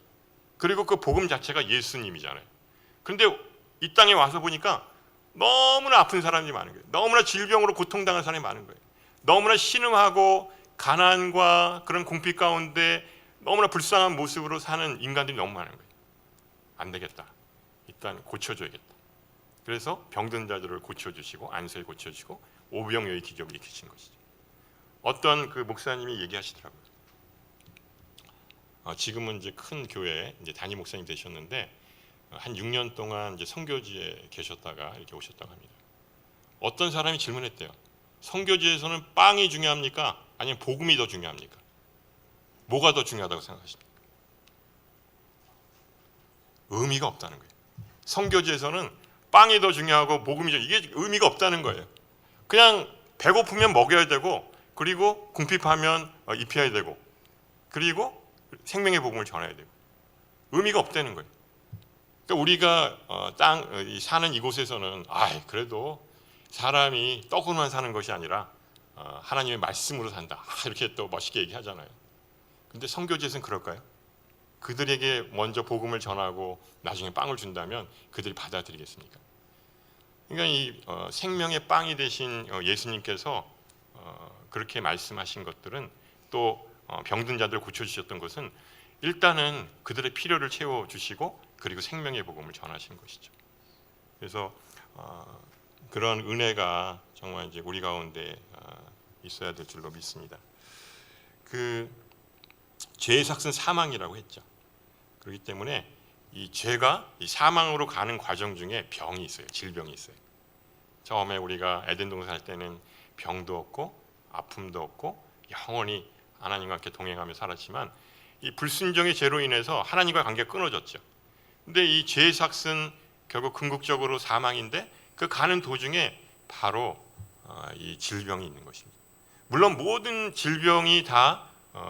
그리고 그 복음 자체가 예수님이잖아요. 그런데 이 땅에 와서 보니까 너무나 아픈 사람이 많은 거예요. 너무나 질병으로 고통당한 사람이 많은 거예요. 너무나 신음하고 가난과 그런 궁핍 가운데 너무나 불쌍한 모습으로 사는 인간들이 너무 많은 거예요. 안 되겠다. 일단 고쳐줘야겠다. 그래서 병든 자들을 고쳐주시고 안수를 고쳐주시고 오병이어의 기적을 일으키신 것이죠. 어떤 그 목사님이 얘기하시더라고요. 지금은 이제 큰 교회 이제 담임 목사님 되셨는데 한 6년 동안 이제 선교지에 계셨다가 이렇게 오셨다고 합니다. 어떤 사람이 질문했대요. 선교지에서는 빵이 중요합니까? 아니면 복음이 더 중요합니까? 뭐가 더 중요하다고 생각하십니까? 의미가 없다는 거예요. 선교지에서는 빵이 더 중요하고 복음이 이게 의미가 없다는 거예요. 그냥 배고프면 먹여야 되고 그리고 궁핍하면 입혀야 되고 그리고 생명의 복음을 전해야 되고 의미가 없다는 거예요. 그러니까 우리가 사는 이곳에서는 그래도 사람이 떡으로만 사는 것이 아니라 하나님의 말씀으로 산다. 이렇게 또 멋있게 얘기하잖아요. 근데 선교지에서는 그럴까요? 그들에게 먼저 복음을 전하고 나중에 빵을 준다면 그들이 받아들이겠습니까? 그러니까 이 생명의 빵이 되신 예수님께서 그렇게 말씀하신 것들은 또 병든 자들을 고쳐주셨던 것은 일단은 그들의 필요를 채워주시고 그리고 생명의 복음을 전하신 것이죠. 그래서 그런 은혜가 정말 이제 우리 가운데 있어야 될 줄로 믿습니다. 그 죄의 삭은 사망이라고 했죠. 그렇기 때문에 이 죄가 이 사망으로 가는 과정 중에 병이 있어요. 질병이 있어요. 처음에 우리가 에덴 동산 살 때는 병도 없고 아픔도 없고 영원히 하나님과 함께 동행하며 살았지만 이 불순종의 죄로 인해서 하나님과 관계가 끊어졌죠. 근데 이 죄의 삭은 결국 궁극적으로 사망인데 그 가는 도중에 바로 이 질병이 있는 것입니다. 물론 모든 질병이 다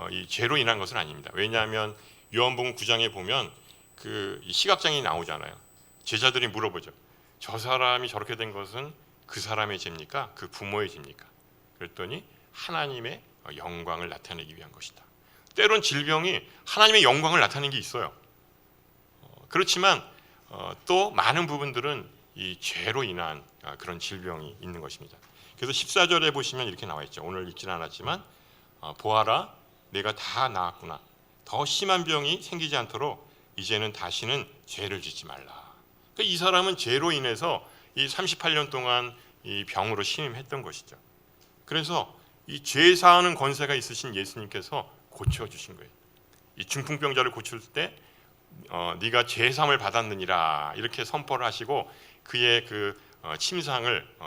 이 죄로 인한 것은 아닙니다. 왜냐하면 요한복음 9장에 보면 그 시각장애인이 나오잖아요. 제자들이 물어보죠. 저 사람이 저렇게 된 것은 그 사람의 죄입니까? 그 부모의 죄입니까? 그랬더니 하나님의 영광을 나타내기 위한 것이다. 때론 질병이 하나님의 영광을 나타내는 게 있어요. 그렇지만 또 많은 부분들은 이 죄로 인한 그런 질병이 있는 것입니다. 그래서 14절에 보시면 이렇게 나와 있죠. 오늘 읽지는 않았지만 보아라 내가 다 나았구나. 더 심한 병이 생기지 않도록 이제는 다시는 죄를 짓지 말라. 그러니까 이 사람은 죄로 인해서 이 38년 동안 이 병으로 신음했던 것이죠. 그래서 이 죄 사하는 권세가 있으신 예수님께서 고쳐주신 거예요. 이 중풍병자를 고칠 때 네가 죄 사함을 받았느니라 이렇게 선포를 하시고 그의 그 침상을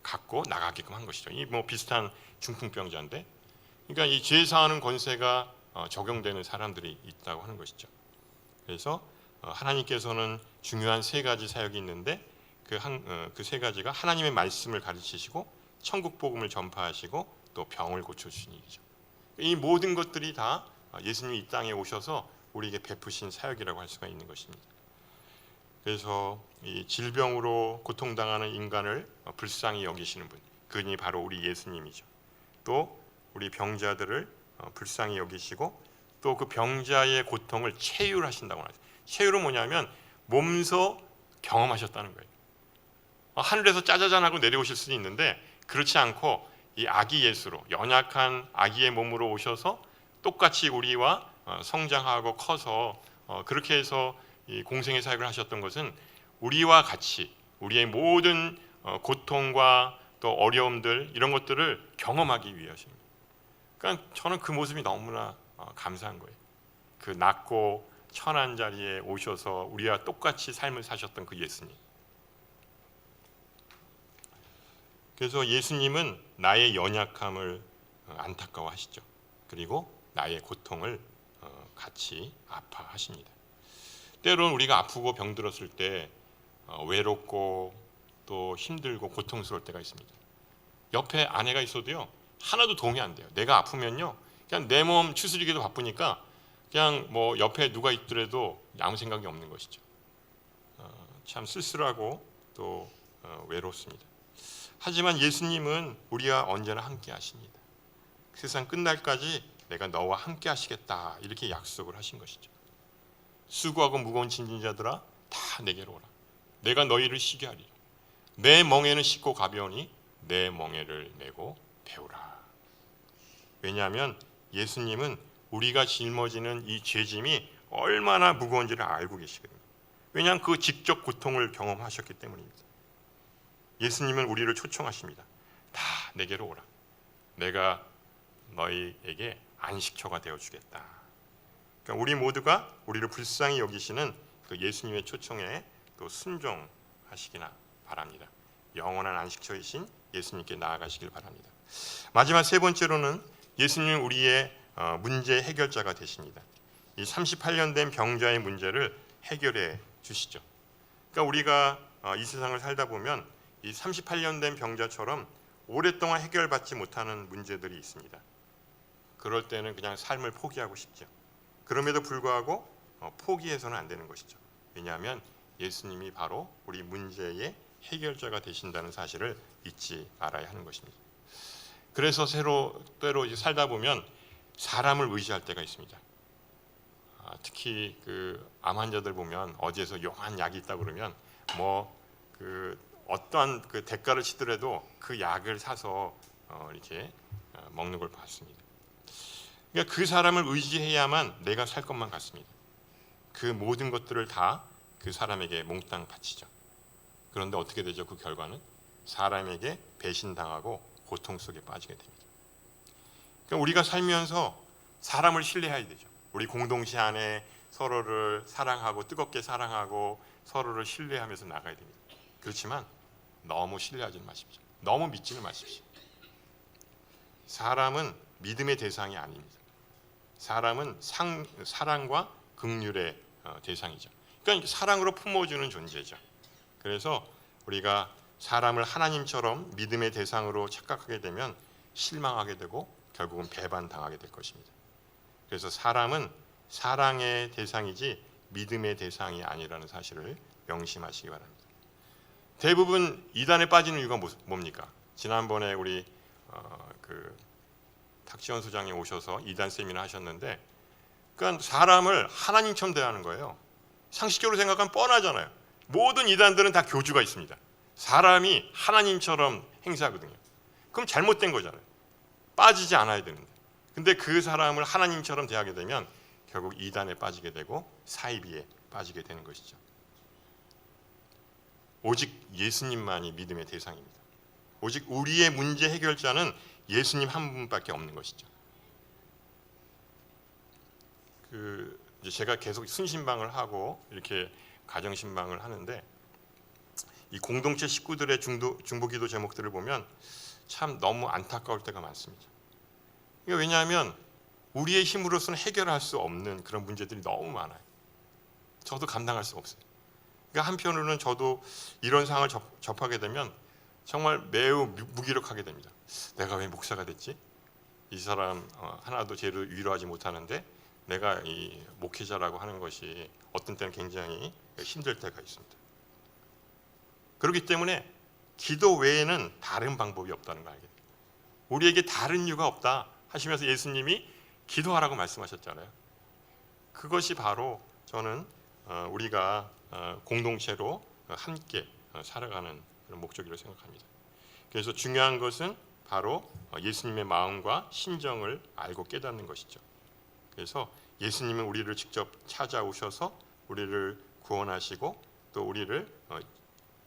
갖고 나가게끔 한 것이죠. 이 뭐 비슷한 중풍병자인데, 그러니까 이 죄 사하는 권세가 적용되는 사람들이 있다고 하는 것이죠. 그래서 하나님께서는 중요한 세 가지 사역이 있는데 그 세 가지가 하나님의 말씀을 가르치시고 천국 복음을 전파하시고 또 병을 고쳐주신 일이죠. 이 모든 것들이 다 예수님이 이 땅에 오셔서 우리에게 베푸신 사역이라고 할 수가 있는 것입니다. 그래서 이 질병으로 고통당하는 인간을 불쌍히 여기시는 분, 그분이 바로 우리 예수님이죠. 또 우리 병자들을 불쌍히 여기시고 또 그 병자의 고통을 체휼하신다고 하죠. 체휼은 뭐냐면 몸소 경험하셨다는 거예요. 하늘에서 짜자잔 하고 내려오실 수는 있는데 그렇지 않고 이 아기 예수로, 연약한 아기의 몸으로 오셔서 똑같이 우리와 성장하고 커서 그렇게 해서 이 공생의 사역을 하셨던 것은 우리와 같이 우리의 모든 고통과 또 어려움들 이런 것들을 경험하기 위하십니다. 그러니까 저는 그 모습이 너무나 감사한 거예요. 그 낮고 천한 자리에 오셔서 우리와 똑같이 삶을 사셨던 그 예수님. 그래서 예수님은 나의 연약함을 안타까워하시죠. 그리고 나의 고통을 같이 아파하십니다. 때로는 우리가 아프고 병들었을 때 외롭고 또 힘들고 고통스러울 때가 있습니다. 옆에 아내가 있어도요 하나도 도움이 안 돼요. 내가 아프면요 그냥 내 몸 추스리기도 바쁘니까 그냥 뭐 옆에 누가 있더라도 아무 생각이 없는 것이죠. 참 쓸쓸하고 또 외롭습니다. 하지만 예수님은 우리와 언제나 함께 하십니다. 세상 끝날까지 내가 너와 함께 하시겠다 이렇게 약속을 하신 것이죠. 수고하고 무거운 짐진 자들아 다 내게로 오라. 내가 너희를 쉬게 하리라. 내 멍에는 쉽고 가벼우니 내 멍에를 메고 배우라. 왜냐하면 예수님은 우리가 짊어지는 이 죄짐이 얼마나 무거운지를 알고 계시거든요. 왜냐하면 그 직접 고통을 경험하셨기 때문입니다. 예수님은 우리를 초청하십니다. 다 내게로 오라. 내가 너희에게 안식처가 되어주겠다. 그러니까 우리 모두가 우리를 불쌍히 여기시는 그 예수님의 초청에 또 순종하시기나 바랍니다. 영원한 안식처이신 예수님께 나아가시길 바랍니다. 마지막 세 번째로는 예수님은 우리의 문제 해결자가 되십니다. 이 38년 된 병자의 문제를 해결해 주시죠. 그러니까 우리가 이 세상을 살다 보면 이 38년 된 병자처럼 오랫동안 해결받지 못하는 문제들이 있습니다. 그럴 때는 그냥 삶을 포기하고 싶죠. 그럼에도 불구하고 포기해서는 안 되는 것이죠. 왜냐하면 예수님이 바로 우리 문제의 해결자가 되신다는 사실을 잊지 말아야 하는 것입니다. 그래서 때로 살다 보면 사람을 의지할 때가 있습니다. 특히 그 암 환자들 보면 어디에서 용한 약이 있다 그러면 어떠한 그 대가를 치더라도 그 약을 사서 이렇게 먹는 걸 봤습니다. 그러니까 그 사람을 의지해야만 내가 살 것만 같습니다. 그 모든 것들을 다 그 사람에게 몽땅 바치죠. 그런데 어떻게 되죠? 그 결과는 사람에게 배신당하고 고통 속에 빠지게 됩니다. 그러니까 우리가 살면서 사람을 신뢰해야 되죠. 우리 공동체 안에 서로를 사랑하고 뜨겁게 사랑하고 서로를 신뢰하면서 나가야 됩니다. 그렇지만 너무 신뢰하지 마십시오. 너무 믿지는 마십시오. 사람은 믿음의 대상이 아닙니다. 사람은 사랑과 긍휼의 대상이죠. 그러니까 사랑으로 품어주는 존재죠. 그래서 우리가 사람을 하나님처럼 믿음의 대상으로 착각하게 되면 실망하게 되고 결국은 배반당하게 될 것입니다. 그래서 사람은 사랑의 대상이지 믿음의 대상이 아니라는 사실을 명심하시기 바랍니다. 대부분 이단에 빠지는 이유가 뭡니까? 지난번에 우리 탁지원 소장이 오셔서 이단 세미나 하셨는데, 그러니까 사람을 하나님처럼 대하는 거예요. 상식적으로 생각하면 뻔하잖아요. 모든 이단들은 다 교주가 있습니다. 사람이 하나님처럼 행세하거든요. 그럼 잘못된 거잖아요. 빠지지 않아야 되는데. 근데 그 사람을 하나님처럼 대하게 되면 결국 이단에 빠지게 되고 사이비에 빠지게 되는 것이죠. 오직 예수님만이 믿음의 대상입니다. 오직 우리의 문제 해결자는 예수님 한 분밖에 없는 것이죠. 이제 제가 계속 순신방을 하고 이렇게 가정신방을 하는데 이 공동체 식구들의 중보기도 제목들을 보면 참 너무 안타까울 때가 많습니다. 왜냐하면 우리의 힘으로서는 해결할 수 없는 그런 문제들이 너무 많아요. 저도 감당할 수가 없어요. 그러니까 한편으로는 저도 이런 상황을 접하게 되면 정말 매우 무기력하게 됩니다. 내가 왜 목사가 됐지? 이 사람 하나도 쟤를 위로하지 못하는데 내가 이 목회자라고 하는 것이 어떤 때는 굉장히 힘들 때가 있습니다. 그렇기 때문에 기도 외에는 다른 방법이 없다는 걸 알게 됩니다. 우리에게 다른 이유가 없다 하시면서 예수님이 기도하라고 말씀하셨잖아요. 그것이 바로 저는 우리가 공동체로 함께 살아가는 그런 목적이라고 생각합니다. 그래서 중요한 것은 바로 예수님의 마음과 심정을 알고 깨닫는 것이죠. 그래서 예수님은 우리를 직접 찾아오셔서 우리를 구원하시고 또 우리를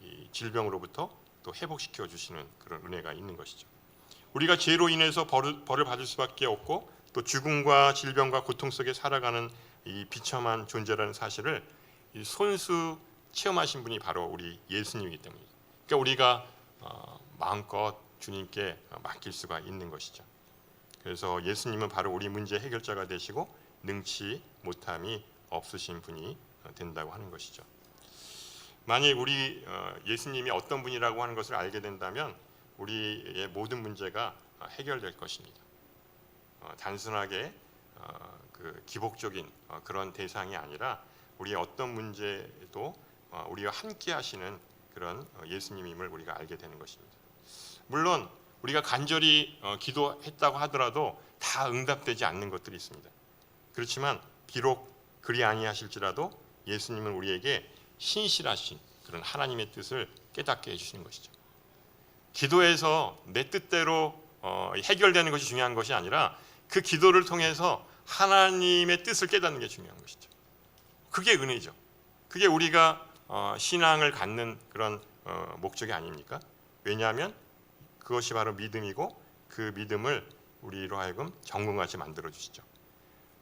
이 질병으로부터 또 회복시켜 주시는 그런 은혜가 있는 것이죠. 우리가 죄로 인해서 벌을 받을 수밖에 없고 또 죽음과 질병과 고통 속에 살아가는 이 비참한 존재라는 사실을 손수 체험하신 분이 바로 우리 예수님이기 때문입니다. 그러니까 우리가 마음껏 주님께 맡길 수가 있는 것이죠. 그래서 예수님은 바로 우리 문제 해결자가 되시고 능치 못함이 없으신 분이 된다고 하는 것이죠. 만약 우리 예수님이 어떤 분이라고 하는 것을 알게 된다면 우리의 모든 문제가 해결될 것입니다. 단순하게 그 기복적인 그런 대상이 아니라 우리의 어떤 문제도 우리와 함께 하시는 그런 예수님임을 우리가 알게 되는 것입니다. 물론 우리가 간절히 기도했다고 하더라도 다 응답되지 않는 것들이 있습니다. 그렇지만 비록 그리 아니하실지라도 예수님은 우리에게 신실하신 그런 하나님의 뜻을 깨닫게 해주시는 것이죠. 기도에서 내 뜻대로 해결되는 것이 중요한 것이 아니라 그 기도를 통해서 하나님의 뜻을 깨닫는 게 중요한 것이죠. 그게 은혜죠. 그게 우리가 신앙을 갖는 그런 목적이 아닙니까? 왜냐하면 그것이 바로 믿음이고 그 믿음을 우리로 하여금 정금같이 만들어 주시죠.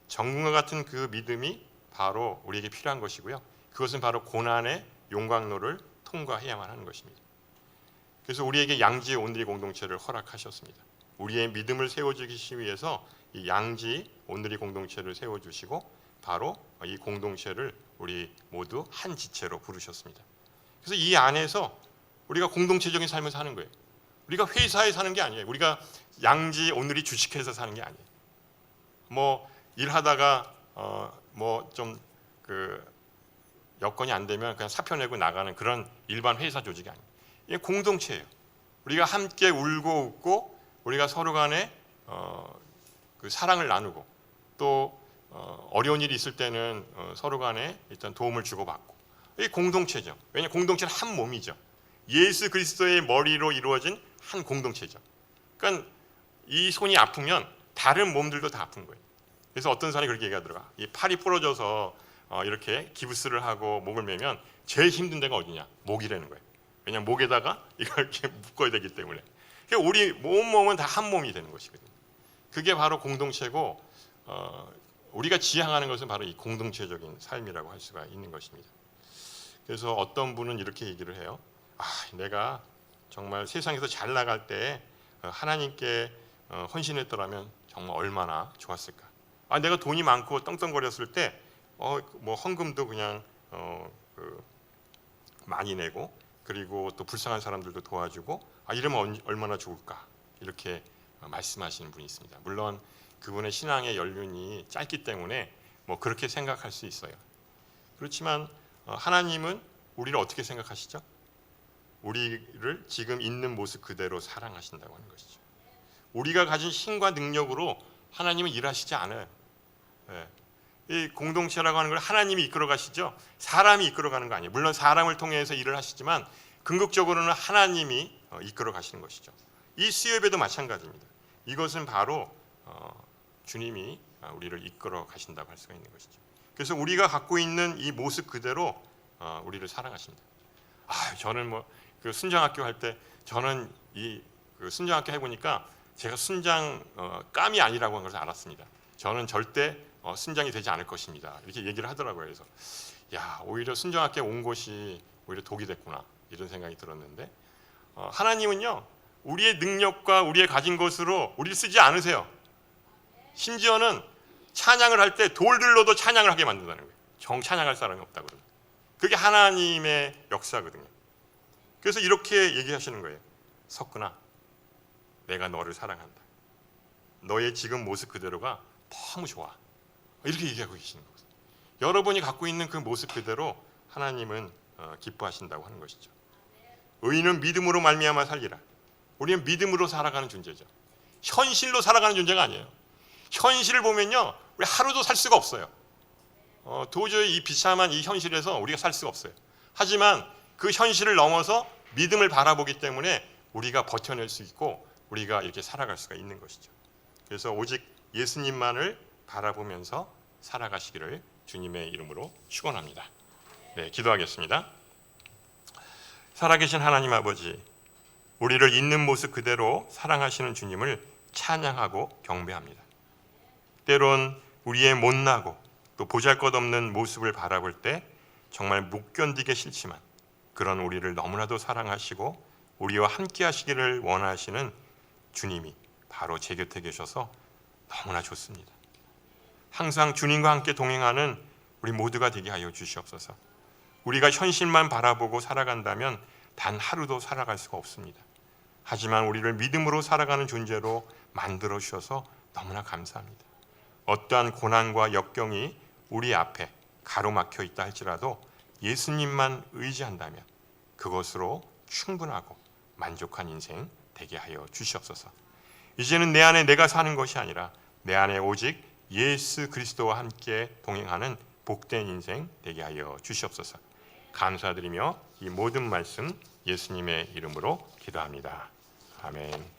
정금과 같은 그 믿음이 바로 우리에게 필요한 것이고요. 그것은 바로 고난의 용광로를 통과해야만 하는 것입니다. 그래서 우리에게 양지의 온누리 공동체를 허락하셨습니다. 우리의 믿음을 세워주기 위해서 이 양지 온누리 공동체를 세워주시고 바로 이 공동체를 우리 모두 한 지체로 부르셨습니다. 그래서 이 안에서 우리가 공동체적인 삶을 사는 거예요. 우리가 회사에 사는 게 아니에요. 우리가 양지 온누리 주식회사 사는 게 아니에요. 뭐 일하다가 뭐 좀 그 여건이 안 되면 그냥 사표 내고 나가는 그런 일반 회사 조직이 아니에요. 이게 공동체예요. 우리가 함께 울고 웃고 우리가 서로 간에 그 사랑을 나누고 또 어려운 일이 있을 때는 서로 간에 일단 도움을 주고받고 이게 공동체죠. 왜냐하면 공동체는 한 몸이죠. 예수 그리스도의 머리로 이루어진 한 공동체죠. 그러니까 이 손이 아프면 다른 몸들도 다 아픈 거예요. 그래서 어떤 사람이 그렇게 얘기하더라고요. 이 팔이 부러져서 이렇게 기부스를 하고 목을 매면 제일 힘든 데가 어디냐? 목이라는 거예요. 왜냐하면 목에다가 이걸 이렇게 묶어야 되기 때문에. 그러니까 우리 몸은 다 한 몸이 되는 것이거든요. 그게 바로 공동체고 우리가 지향하는 것은 바로 이 공동체적인 삶이라고 할 수가 있는 것입니다. 그래서 어떤 분은 이렇게 얘기를 해요. 내가 정말 세상에서 잘 나갈 때 하나님께 헌신했더라면 정말 얼마나 좋았을까. 내가 돈이 많고 떵떵거렸을 때 뭐 헌금도 그냥 많이 내고 그리고 또 불쌍한 사람들도 도와주고 이러면 얼마나 좋을까 이렇게 말씀하시는 분이 있습니다. 물론 그분의 신앙의 연륜이 짧기 때문에 뭐 그렇게 생각할 수 있어요. 그렇지만 하나님은 우리를 어떻게 생각하시죠? 우리를 지금 있는 모습 그대로 사랑하신다고 하는 것이죠. 우리가 가진 힘과 능력으로 하나님은 일하시지 않아요. 이 공동체라고 하는 걸 하나님이 이끌어 가시죠. 사람이 이끌어 가는 거 아니에요. 물론 사람을 통해서 일을 하시지만 궁극적으로는 하나님이 이끌어 가시는 것이죠. 이 수협에도 마찬가지입니다. 이것은 바로 주님이 우리를 이끌어 가신다고 할 수가 있는 것이죠. 그래서 우리가 갖고 있는 이 모습 그대로 우리를 사랑하십니다. 저는 뭐 그 순장학교 할 때 저는 이 그 순장학교 해보니까 제가 순장 깜이 아니라고 하는 것을 알았습니다. 저는 절대 순장이 되지 않을 것입니다. 이렇게 얘기를 하더라고요. 그래서 오히려 순장학교에 온 것이 오히려 독이 됐구나 이런 생각이 들었는데 하나님은요 우리의 능력과 우리의 가진 것으로 우리를 쓰지 않으세요. 심지어는 찬양을 할 때 돌들로도 찬양을 하게 만든다는 거예요. 정 찬양할 사람이 없다고 그러면. 그게 하나님의 역사거든요. 그래서 이렇게 얘기하시는 거예요. 석근아, 내가 너를 사랑한다. 너의 지금 모습 그대로가 너무 좋아. 이렇게 얘기하고 계시는 거예요. 여러분이 갖고 있는 그 모습 그대로 하나님은 기뻐하신다고 하는 것이죠. 의인은 믿음으로 말미암아 살리라. 우리는 믿음으로 살아가는 존재죠. 현실로 살아가는 존재가 아니에요. 현실을 보면요, 우리 하루도 살 수가 없어요. 도저히 이 비참한 이 현실에서 우리가 살 수가 없어요. 하지만 그 현실을 넘어서 믿음을 바라보기 때문에 우리가 버텨낼 수 있고 우리가 이렇게 살아갈 수가 있는 것이죠. 그래서 오직 예수님만을 바라보면서 살아가시기를 주님의 이름으로 축원합니다. 네, 기도하겠습니다. 살아계신 하나님 아버지, 우리를 있는 모습 그대로 사랑하시는 주님을 찬양하고 경배합니다. 때론 우리의 못나고 또 보잘것없는 모습을 바라볼 때 정말 못 견디게 싫지만 그런 우리를 너무나도 사랑하시고 우리와 함께 하시기를 원하시는 주님이 바로 제 곁에 계셔서 너무나 좋습니다. 항상 주님과 함께 동행하는 우리 모두가 되게 하여 주시옵소서. 우리가 현실만 바라보고 살아간다면 단 하루도 살아갈 수가 없습니다. 하지만 우리를 믿음으로 살아가는 존재로 만들어 주셔서 너무나 감사합니다. 어떠한 고난과 역경이 우리 앞에 가로막혀 있다 할지라도 예수님만 의지한다면 그것으로 충분하고 만족한 인생 되게 하여 주시옵소서. 이제는 내 안에 내가 사는 것이 아니라 내 안에 오직 예수 그리스도와 함께 동행하는 복된 인생 되게 하여 주시옵소서. 감사드리며 이 모든 말씀 예수님의 이름으로 기도합니다. 아멘.